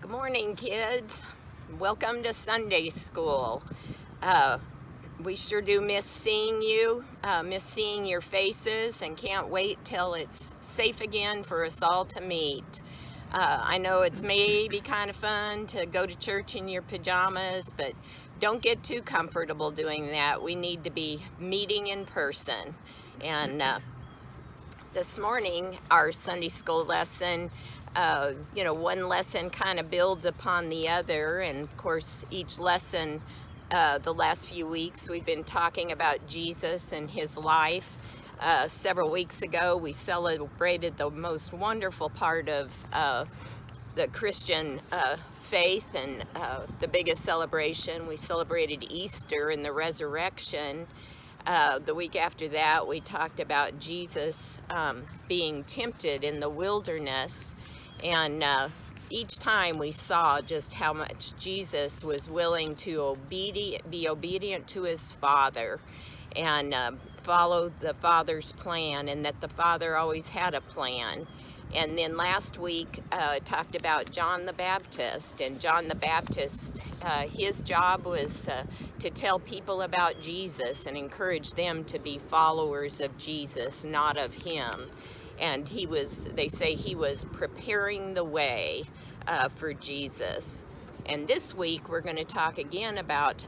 Good morning, kids. Welcome to Sunday school. We sure do miss seeing you, miss seeing your faces, and can't wait till it's safe again for us all to meet. I know it's maybe kind of fun to go to church in your pajamas, but don't get too comfortable doing that. We need to be meeting in person. And this morning, our Sunday school lesson, one lesson kind of builds upon the other, and of course each lesson, the last few weeks we've been talking about Jesus and his life. Several weeks ago we celebrated the most wonderful part of the Christian faith, and the biggest celebration. We celebrated Easter and the resurrection. The week after that we talked about Jesus being tempted in the wilderness. And each time we saw just how much Jesus was willing to be obedient to his Father and follow the Father's plan, and that the Father always had a plan. And then last week talked about John the Baptist. And John the Baptist, his job was to tell people about Jesus and encourage them to be followers of Jesus, not of him. And they say he was preparing the way for Jesus. And this week we're going to talk again about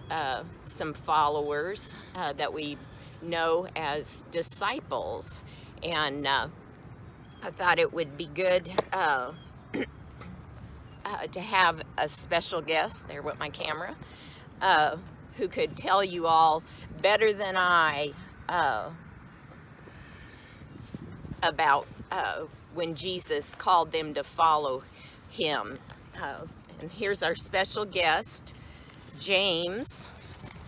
some followers that we know as disciples. And I thought it would be good to have a special guest, there with my camera, who could tell you all better than I about when Jesus called them to follow him. And here's our special guest, James.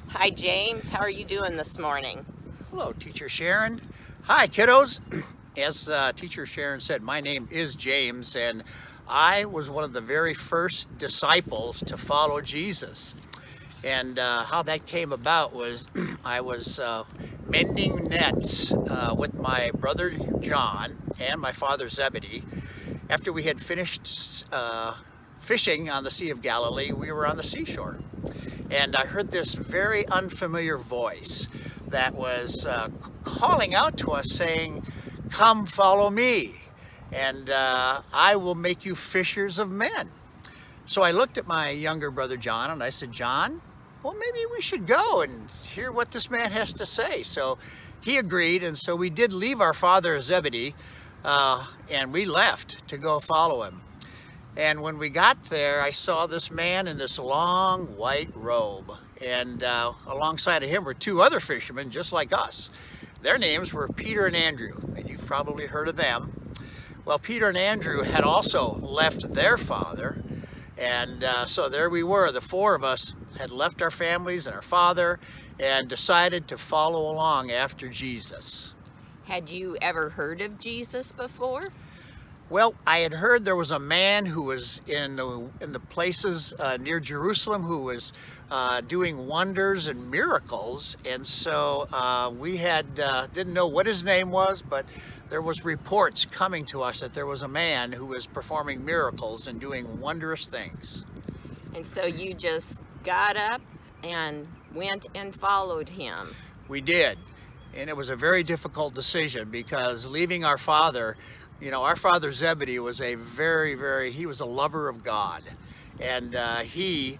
Hi, James. How are you doing this morning? Hello, Teacher Sharon. Hi, kiddos. As Teacher Sharon said, my name is James, and I was one of the very first disciples to follow Jesus. And how that came about was I was mending nets with my brother John and my father Zebedee. After we had finished fishing on the Sea of Galilee, we were on the seashore. And I heard this very unfamiliar voice that was calling out to us saying, "Come follow me, and I will make you fishers of men." So I looked at my younger brother John and I said, "John, well, maybe we should go and hear what this man has to say." So he agreed, and so we did leave our father Zebedee, and we left to go follow him. And when we got there, I saw this man in this long white robe, and alongside of him were two other fishermen just like us. Their names were Peter and Andrew, and you've probably heard of them. Well, Peter and Andrew had also left their father, and so there we were. The four of us had left our families and our father and decided to follow along after Jesus. Had you ever heard of Jesus before? Well, I had heard there was a man who was in the places near Jerusalem who was doing wonders and miracles, and so we had didn't know what his name was, but there was reports coming to us that there was a man who was performing miracles and doing wondrous things. And so you just got up and went and followed him. We did, and it was a very difficult decision because leaving our father, our father Zebedee was he was a lover of God, and he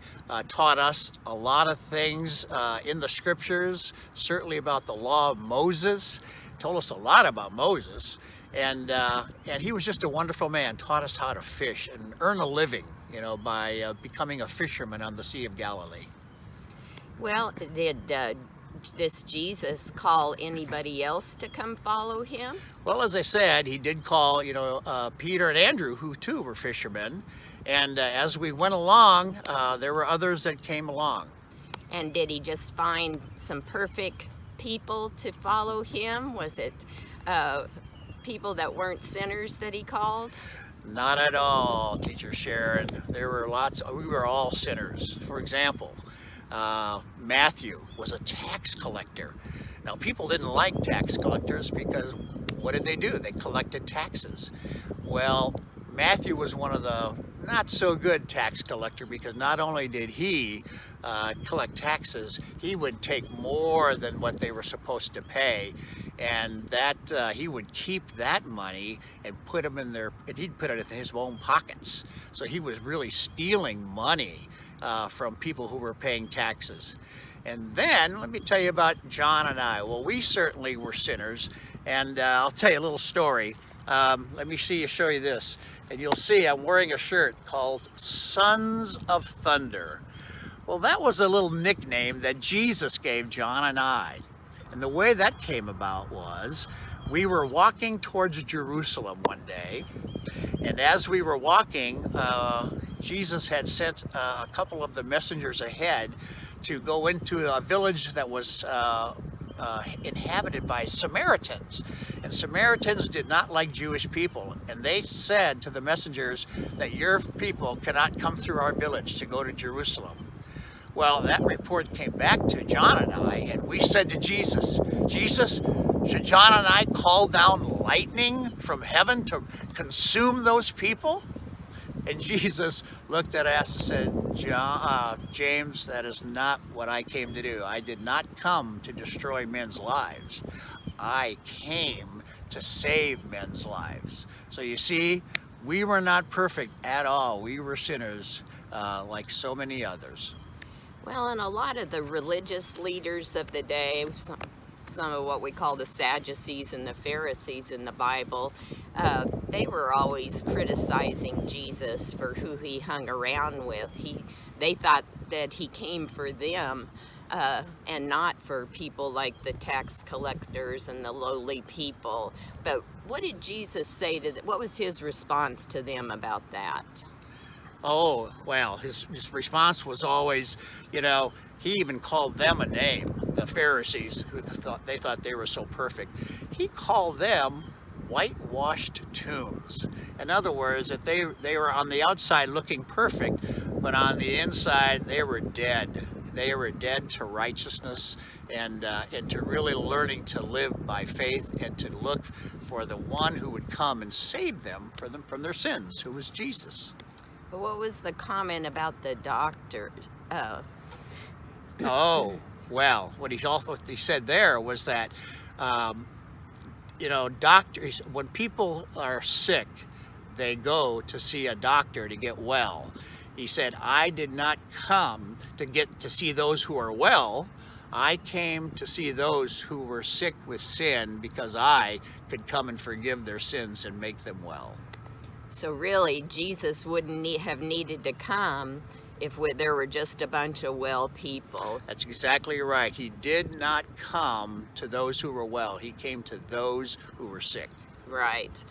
taught us a lot of things in the scriptures, certainly about the law of Moses, told us a lot about Moses, and he was just a wonderful man, taught us how to fish and earn a living, by becoming a fisherman on the Sea of Galilee. Well, did this Jesus call anybody else to come follow him? Well, as I said, he did call, Peter and Andrew, who too were fishermen. And as we went along, there were others that came along. And did he just find some perfect people to follow him? Was it people that weren't sinners that he called? Not at all, Teacher Sharon. There were we were all sinners. For example, Matthew was a tax collector. Now, people didn't like tax collectors because what did they do? They collected taxes. Well, Matthew was one of the not so good tax collector, because not only did he collect taxes, he would take more than what they were supposed to pay, and that he would keep that money and put them in and he'd put it in his own pockets. So he was really stealing money from people who were paying taxes. And then let me tell you about John and I. Well, we certainly were sinners, and I'll tell you a little story. Let me show you this, and you'll see I'm wearing a shirt called Sons of Thunder. Well, that was a little nickname that Jesus gave John and I. And the way that came about was we were walking towards Jerusalem one day, and as we were walking, Jesus had sent a couple of the messengers ahead to go into a village that was inhabited by Samaritans. And Samaritans did not like Jewish people, and they said to the messengers that your people cannot come through our village to go to Jerusalem. Well, that report came back to John and I, and we said to Jesus, Jesus, should John and I call down lightning from heaven to consume those people? And Jesus looked at us and said, James, that is not what I came to do. I did not come to destroy men's lives. I came to save men's lives. So you see, we were not perfect at all. We were sinners like so many others. Well, and a lot of the religious leaders of the day, some of what we call the Sadducees and the Pharisees in the Bible, they were always criticizing Jesus for who he hung around with. They thought that he came for them and not for people like the tax collectors and the lowly people. But what did Jesus say to them? What was his response to them about that? Oh, well, his response was always, he even called them a name, the Pharisees, who thought they were so perfect. He called them whitewashed tombs. In other words, that they were on the outside looking perfect, but on the inside they were dead. They were dead to righteousness and to really learning to live by faith and to look for the one who would come and save them from their sins, who was Jesus. But what was the comment about the doctor? Oh, well, what he said there was that, doctors, when people are sick, they go to see a doctor to get well. He said, I did not come to see those who are well. I came to see those who were sick with sin, because I could come and forgive their sins and make them well. So really, Jesus wouldn't have needed to come if there were just a bunch of well people. That's exactly right. He did not come to those who were well. He came to those who were sick. Right.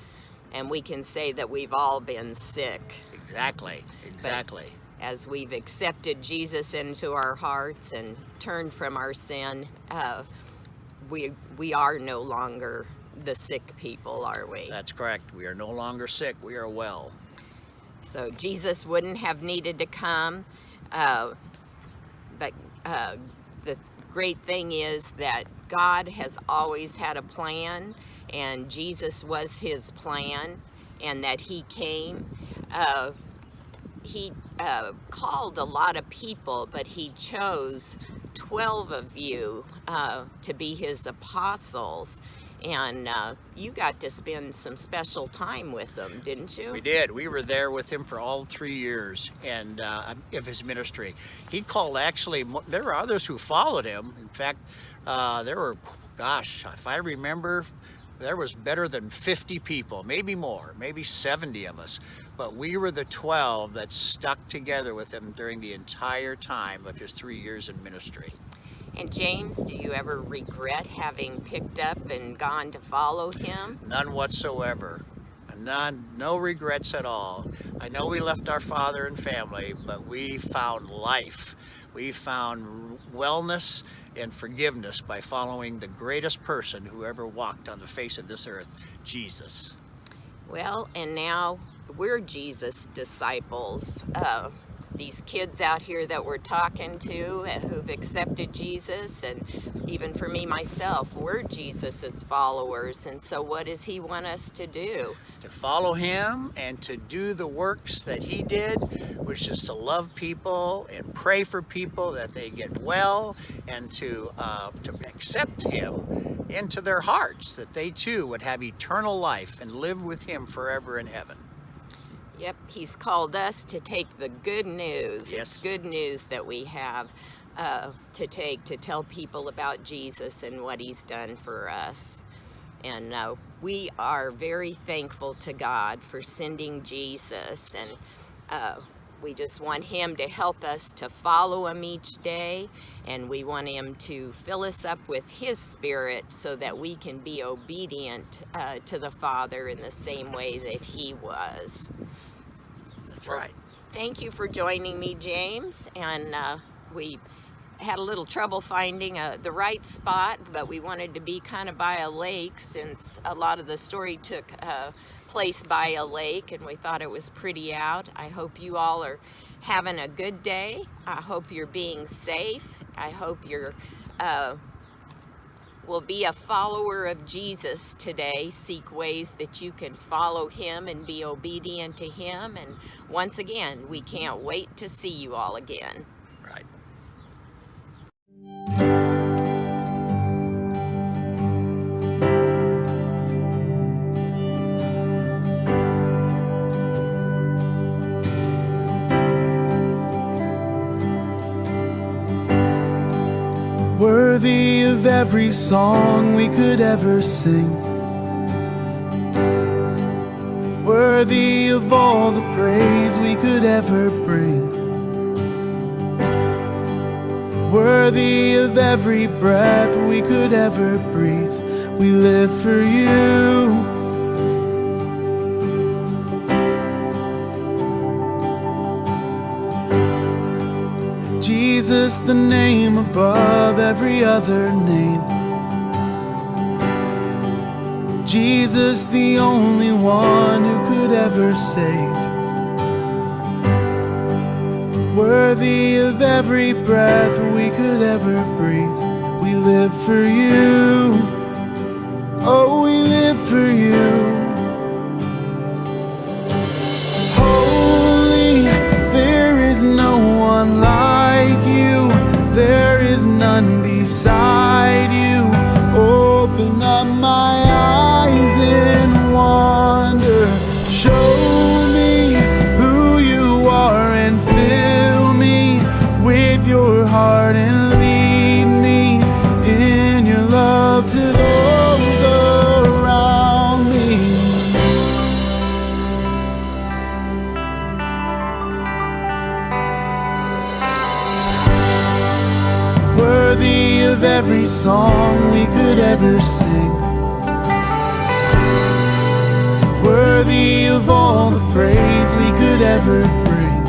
And we can say that we've all been sick. Exactly. But as we've accepted Jesus into our hearts and turned from our sin, we are no longer the sick people, are we? That's correct. We are no longer sick. We are well. So Jesus wouldn't have needed to come, but the great thing is that God has always had a plan, and Jesus was his plan, and that he came. He called a lot of people, but he chose 12 of you to be his apostles. And you got to spend some special time with them, didn't you? We did. We were there with him for all 3 years of his ministry. He called, actually, there were others who followed him. In fact, there were, if I remember, there was better than 50 people, maybe more, maybe 70 of us. But we were the 12 that stuck together with him during the entire time of his 3 years in ministry. And James, do you ever regret having picked up and gone to follow him? None whatsoever. No regrets at all. I know we left our father and family, but we found life. We found wellness and forgiveness by following the greatest person who ever walked on the face of this earth, Jesus. Well, and now we're Jesus' disciples. these kids out here that we're talking to who've accepted Jesus, and even for me myself, we're Jesus's followers. And so what does he want us to do? To follow him and to do the works that he did, which is to love people and pray for people that they get well, and to accept him into their hearts, that they too would have eternal life and live with him forever in heaven. Yep, he's called us to take the good news. Yes. It's good news that we have to take to tell people about Jesus and what he's done for us. And we are very thankful to God for sending Jesus, and we just want him to help us to follow him each day, and we want him to fill us up with his spirit so that we can be obedient to the Father in the same way that he was. That's right. Thank you for joining me, James, and we had a little trouble finding the right spot, but we wanted to be kind of by a lake, since a lot of the story took place by a lake, and we thought it was pretty out. I hope you all are having a good day. I hope you're being safe. I hope you're will be a follower of Jesus today. Seek ways that you can follow him and be obedient to him. And once again, we can't wait to see you all again. Right. Worthy of every song we could ever sing, worthy of all the praise we could ever bring, worthy of every breath we could ever breathe. We live for you. Jesus, the name above every other name. Jesus, the only one who could ever save. Worthy of every breath we could ever breathe. We live for you. Oh, we live for you. Holy, there is no one like you. There is none beside you. Open up my eyes in wonder. Show me who you are and fill me with your heart, and lead me in your love to those around me. Worthy of every song we could ever sing, worthy of all the praise we could ever bring,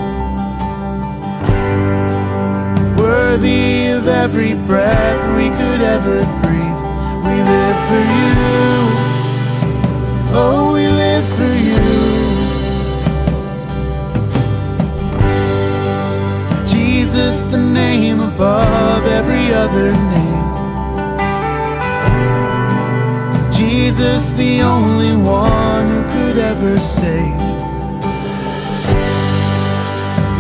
worthy of every breath we could ever breathe. We live for you. Oh, we live for you. Jesus, the name above every other name. Jesus, the only one who could ever save.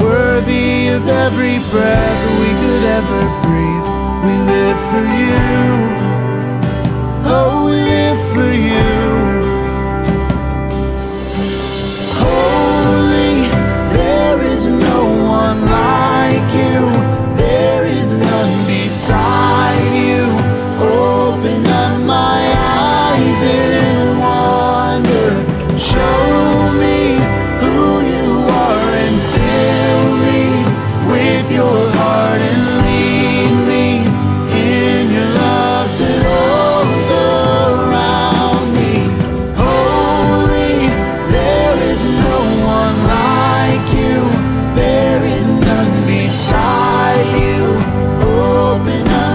Worthy of every breath we could ever breathe. We live for you. Oh, we live for you. Holy, there is no one like you. There is none beside you. Open up my eyes in wonder. Show me who you are and fill me with your heart, and lead me in your love to those around me. Holy, there is no one like you. There is none beside you. Open up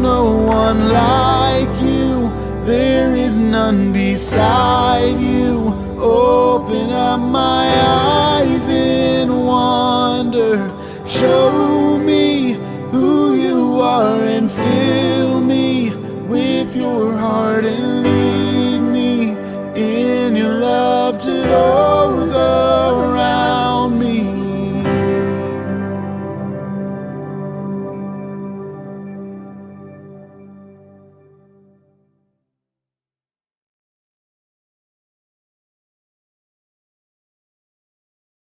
no one like you. There is none beside you. Open up my eyes in wonder. Show me who you are and fill me with your heart and